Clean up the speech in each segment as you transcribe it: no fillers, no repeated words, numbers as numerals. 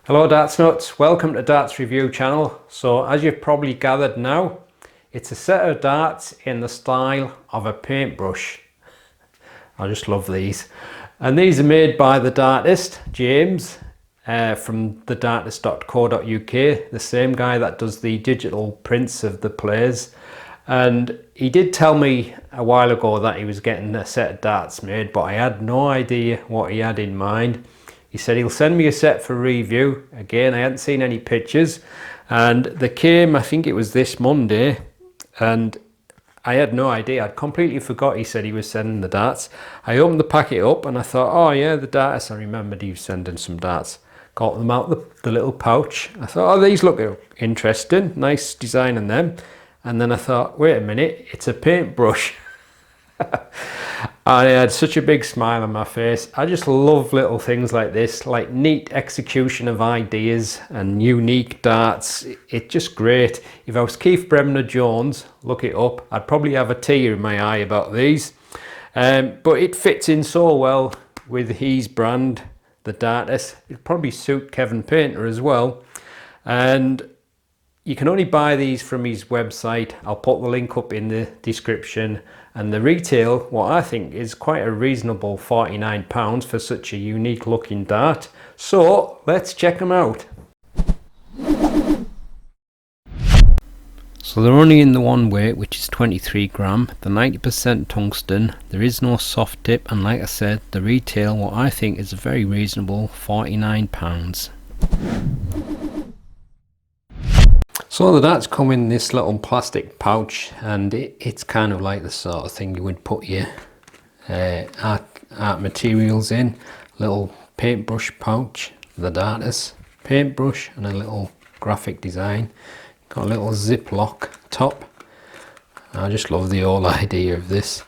Hello Darts Nuts, welcome to Darts Review channel. So as you've probably gathered now, it's a set of darts in the style of a paintbrush. I just love these. And these are made by the Dartist, James, from the Dartist.co.uk, the same guy that does the digital prints of the players. And he did tell me a while ago that he was getting a set of darts made, but I had no idea what he had in mind. He said he'll send me a set for review. Again, I hadn't seen any pictures, and they came, I think it was this Monday, and I had no idea. I'd completely forgot he said he was sending the darts. I opened the packet up and I thought, oh yeah, the darts. I remembered he was sending some darts. Got them out the little pouch. I thought, oh, these look interesting. Nice design on them. And then I thought, wait a minute, it's a paintbrush. I had such a big smile on my face. I just love little things like this, like neat execution of ideas and unique darts. It's just great. If I was Keith Bremner Jones, look it up, I'd probably have a tear in my eye about these. But it fits in so well with his brand, the Dartist. It'd probably suit Kevin Painter as well. And you can only buy these from his website. I'll put the link up in the description. And the retail, what I think is quite a reasonable £49 for such a unique looking dart. So let's check them out. So they're only in the one weight, which is 23 gram. The 90% tungsten. There is no soft tip, and like I said, the retail, what I think is a very reasonable £49. So the darts come in this little plastic pouch, and it's kind of like the sort of thing you would put your art materials in. Little paintbrush pouch, the Dartist paintbrush, and a little graphic design. Got a little zip lock top. I just love the whole idea of this.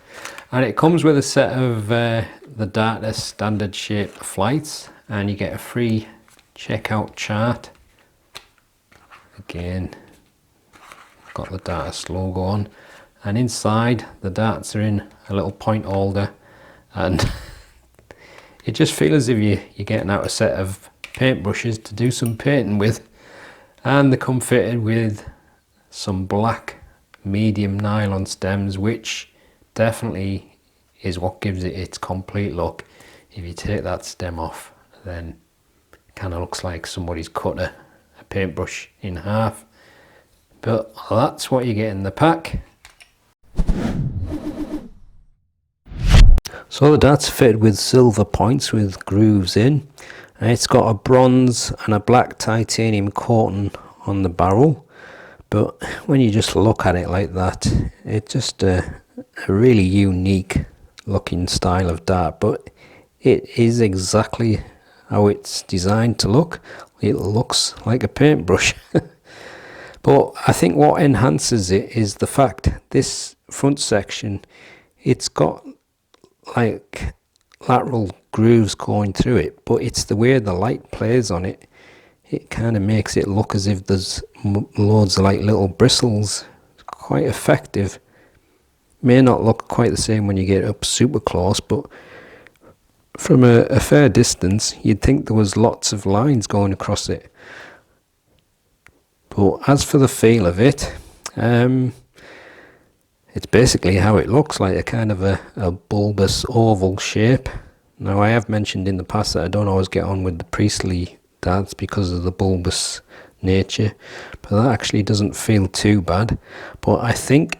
And it comes with a set of the Dartist standard shape flights, and you get a free checkout chart. Again, got the Dartist logo on, and inside the darts are in a little point holder, and it just feels as if you're getting out a set of paintbrushes to do some painting with. And they come fitted with some black medium nylon stems, which definitely is what gives it its complete look. If you take that stem off, then it kind of looks like somebody's cut a paintbrush in half. But that's what you get in the pack. So the dart's fitted with silver points with grooves in, and it's got a bronze and a black titanium coating on the barrel. But when you just look at it like that, it's just a really unique looking style of dart, but it is exactly how it's designed to look. It looks like a paintbrush. But I think what enhances it is the fact this front section, it's got like lateral grooves going through it, but it's the way the light plays on it. It kind of makes it look as if there's loads of like little bristles. It's quite effective. May not look quite the same when you get up super close, but from a fair distance you'd think there was lots of lines going across it. But as for the feel of it, it's basically how it looks, like a kind of a bulbous oval shape. Now I have mentioned in the past that I don't always get on with the Priestley darts because of the bulbous nature, but that actually doesn't feel too bad. But I think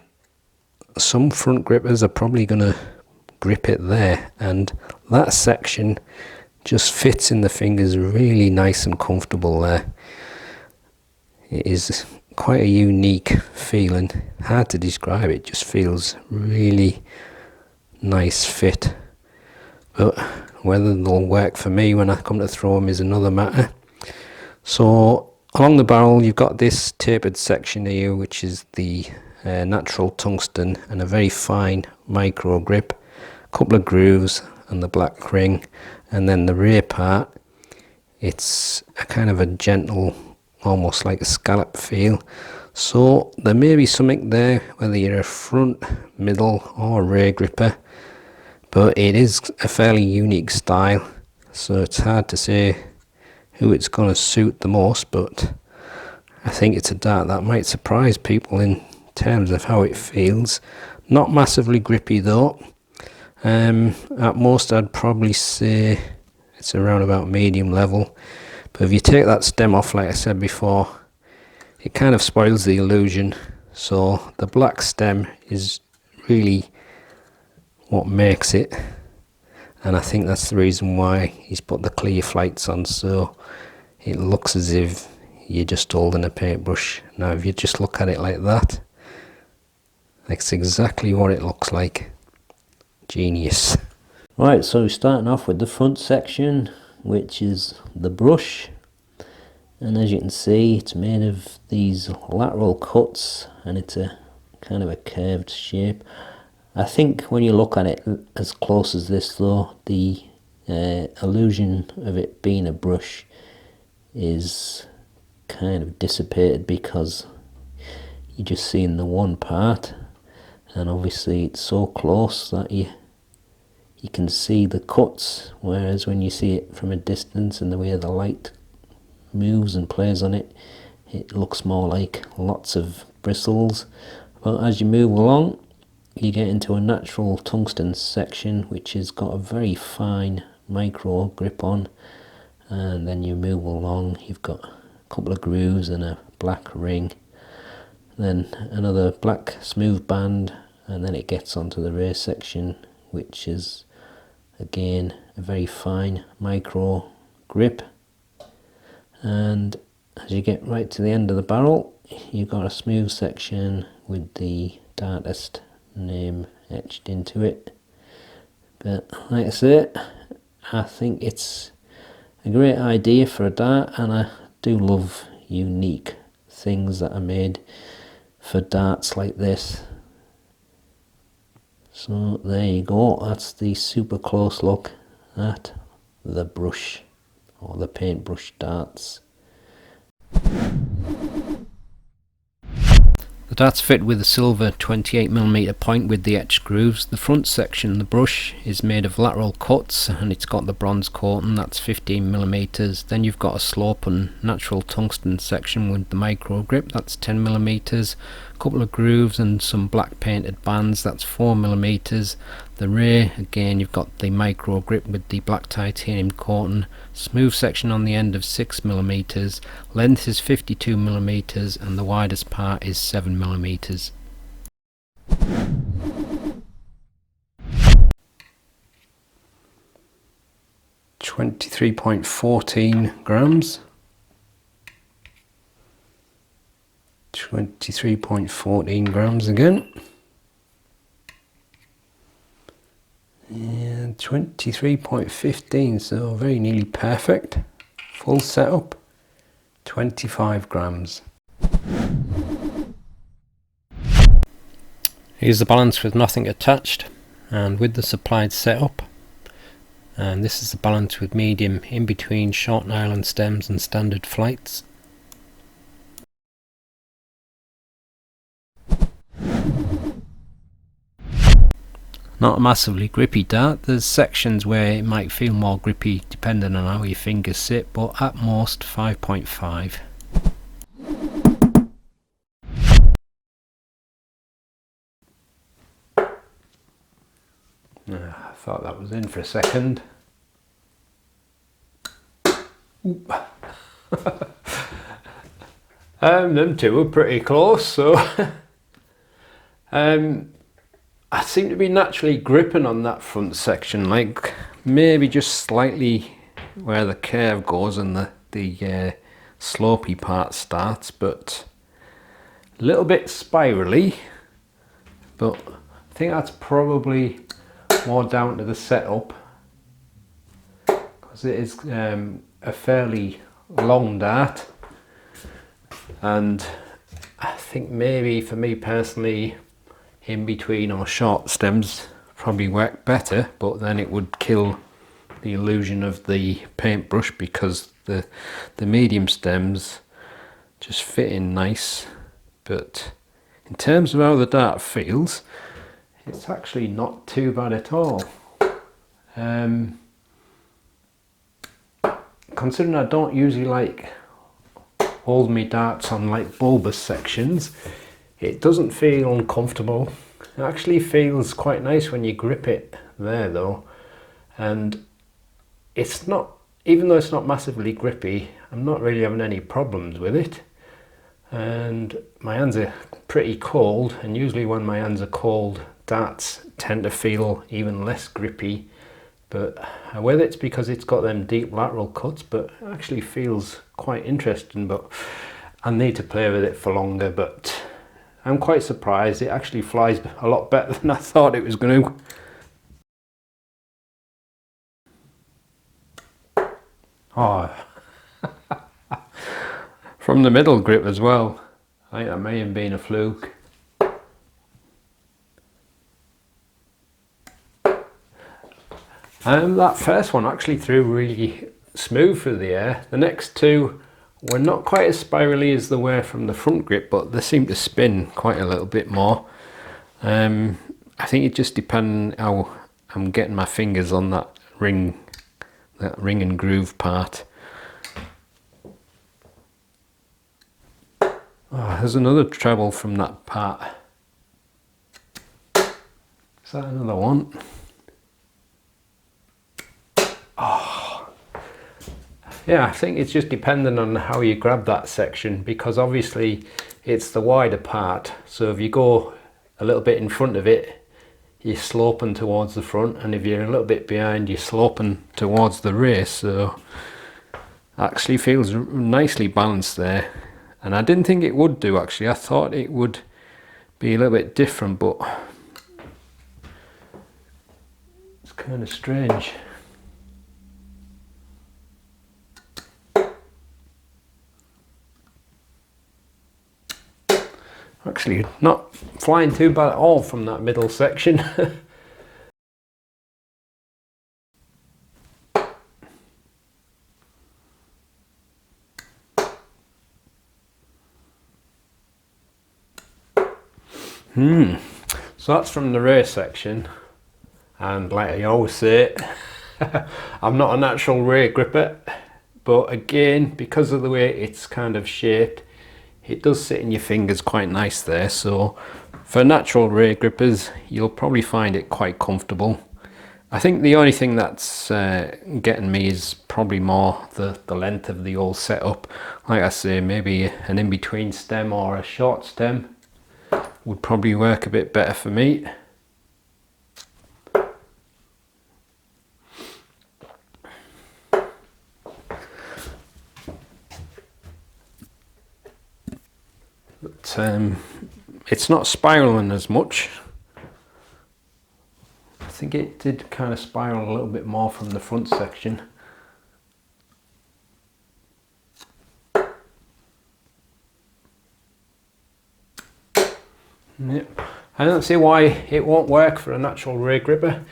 some front grippers are probably going to grip it there, and that section just fits in the fingers really nice and comfortable there. It is quite a unique feeling, hard to describe. It just feels really nice fit, but whether they'll work for me when I come to throw them is another matter. So along the barrel you've got this tapered section here, which is the natural tungsten and a very fine micro grip, a couple of grooves and the black ring. And then the rear part, it's a kind of a gentle, almost like a scallop feel. So there may be something there whether you're a front, middle or rear gripper, but it is a fairly unique style, so it's hard to say who it's going to suit the most, but I think it's a dart that might surprise people in terms of how it feels. Not massively grippy though. At most I'd probably say it's around about medium level, but if you take that stem off, like I said before, it kind of spoils the illusion. So the black stem is really what makes it, and I think that's the reason why he's put the clear flights on, so it looks as if you're just holding a paintbrush. Now if you just look at it like that, that's exactly what it looks like. Genius. Right, so starting off with the front section, which is the brush, and as you can see it's made of these lateral cuts and it's a kind of a curved shape. I think when you look at it as close as this though, the illusion of it being a brush is kind of dissipated because you're just seeing the one part, and obviously it's so close that you can see the cuts, whereas when you see it from a distance and the way the light moves and plays on it, it looks more like lots of bristles. But as you move along, you get into a natural tungsten section which has got a very fine micro grip on, and then you move along, you've got a couple of grooves and a black ring, then another black smooth band, and then it gets onto the race section, which is again a very fine micro grip. And as you get right to the end of the barrel, you've got a smooth section with the Dartist name etched into it. But like I say, I think it's a great idea for a dart, and I do love unique things that are made for darts like this. So there you go, that's the super close look at the brush, or the paintbrush darts. The dart's fit with a silver 28mm point with the etched grooves. The front section, the brush, is made of lateral cuts and it's got the bronze coating, that's 15mm. Then you've got a slope and natural tungsten section with the micro grip, that's 10mm. A couple of grooves and some black painted bands, that's 4mm. The rear, again you've got the micro grip with the black titanium coating, smooth section on the end of 6mm, length is 52mm and the widest part is 7mm. $23.14 grams. 23.14 grams again. And 23.15, so very nearly perfect. Full setup, 25 grams. Here's the balance with nothing attached and with the supplied setup. And this is the balance with medium in between short nylon stems and standard flights. Not a massively grippy dart. There's sections where it might feel more grippy depending on how your fingers sit, but at most 5.5. I thought that was in for a second. Them two were pretty close, so I seem to be naturally gripping on that front section, like maybe just slightly where the curve goes and the slopey part starts, but a little bit spirally. But I think that's probably more down to the setup, because it is a fairly long dart, and I think maybe for me personally, in between or short stems probably work better, but then it would kill the illusion of the paintbrush because the medium stems just fit in nice. But in terms of how the dart feels, it's actually not too bad at all, considering I don't usually like hold me darts on like bulbous sections, it doesn't feel uncomfortable. It actually feels quite nice when you grip it there though, and it's not, even though it's not massively grippy, I'm not really having any problems with it. And my hands are pretty cold, and usually when my hands are cold, darts tend to feel even less grippy. But whether it's because it's got them deep lateral cuts, but it actually feels quite interesting. But I need to play with it for longer, but I'm quite surprised. It actually flies a lot better than I thought it was going to. Oh, from the middle grip as well. I think that may have been a fluke. That first one actually threw really smooth through the air. The next two were not quite as spirally as they were from the front grip, but they seem to spin quite a little bit more. I think it just depends how I'm getting my fingers on that ring and groove part. Oh, there's another treble from that part. Is that another one? Oh, yeah, I think it's just dependent on how you grab that section, because obviously it's the wider part. So if you go a little bit in front of it, you're sloping towards the front, and if you're a little bit behind, you're sloping towards the rear. So actually feels nicely balanced there, and I didn't think it would do actually. I thought it would be a little bit different, but it's kind of strange. Actually not flying too bad at all from that middle section. So that's from the rear section, and like I always say, I'm not a natural rear gripper, but again, because of the way it's kind of shaped, it does sit in your fingers quite nice there. So for natural rear grippers, you'll probably find it quite comfortable. I think the only thing that's getting me is probably more the length of the old setup. Like I say, maybe an in-between stem or a short stem would probably work a bit better for me. But it's not spiraling as much. I think it did kind of spiral a little bit more from the front section. Yep. I don't see why it won't work for a natural rear gripper.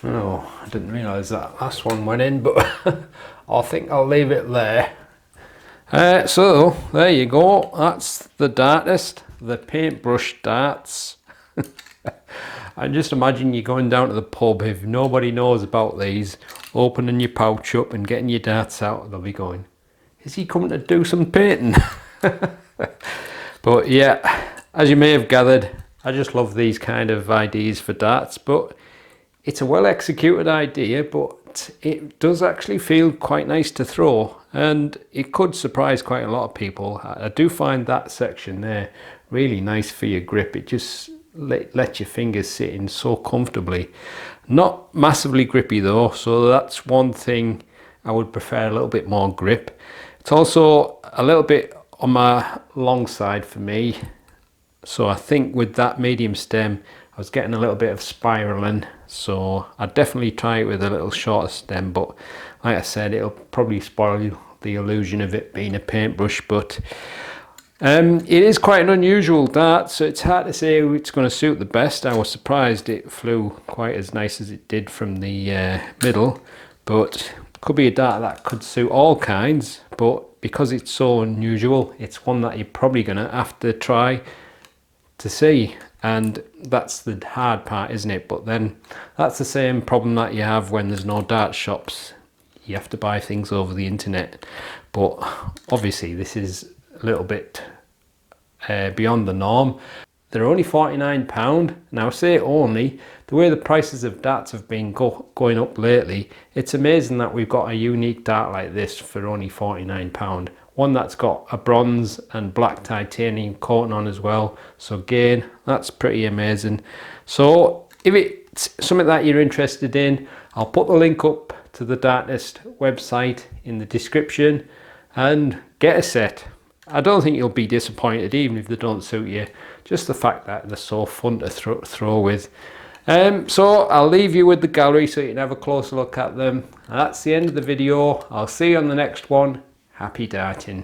Oh, I didn't realise that last one went in, but I think I'll leave it there. So there you go, that's the Dartist, the paintbrush darts. And just imagine you going down to the pub, if nobody knows about these, opening your pouch up and getting your darts out, they'll be going, is he coming to do some painting? But yeah, as you may have gathered, I just love these kind of ideas for darts, but it's a well executed idea, but it does actually feel quite nice to throw, and it could surprise quite a lot of people. I do find that section there really nice for your grip. It just let your fingers sit in so comfortably. Not massively grippy though, so that's one thing I would prefer, a little bit more grip. It's also a little bit on my long side for me, so I think with that medium stem I was getting a little bit of spiraling, so I'd definitely try it with a little shorter stem, but like I said, it'll probably spoil the illusion of it being a paintbrush. But it is quite an unusual dart, so it's hard to say who it's going to suit the best. I was surprised it flew quite as nice as it did from the middle, but could be a dart that could suit all kinds. But because it's so unusual, it's one that you're probably going to have to try to see, and that's the hard part, isn't it? But then that's the same problem that you have when there's no dart shops. You have to buy things over the internet, but obviously this is a little bit beyond the norm. They're only £49. Now I say only, the way the prices of darts have been going up lately, it's amazing that we've got a unique dart like this for only £49. One that's got a bronze and black titanium coating on as well, so again, that's pretty amazing. So if it's something that you're interested in, I'll put the link up to the Dartist website in the description, and get a set. I don't think you'll be disappointed even if they don't suit you, just the fact that they're so fun to throw with. So I'll leave you with the gallery so you can have a closer look at them. And that's the end of the video. I'll see you on the next one. Happy darting.